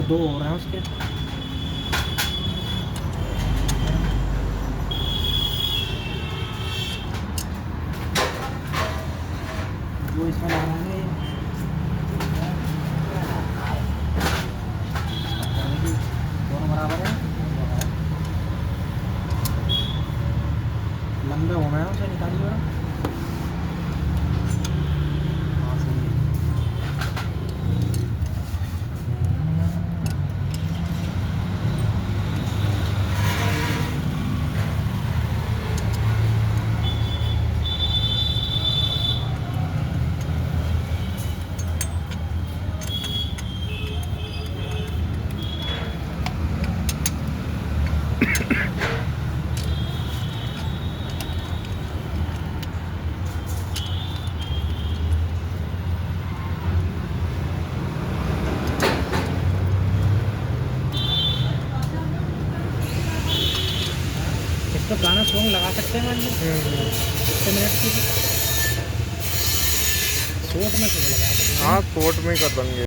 दो हो रहे हैं उसके। जो इसमें लगाएंगे दोनों बराबर है, लंबे होना है उसे निकालिए बड़ा। हाँ सही है। इस पर गाना सॉन्ग लगा सकते हैं मान लीजिए 6 मिनट की, शॉर्ट में क्यों लगा सकते हैं? हाँ शॉर्ट में ही कर देंगे।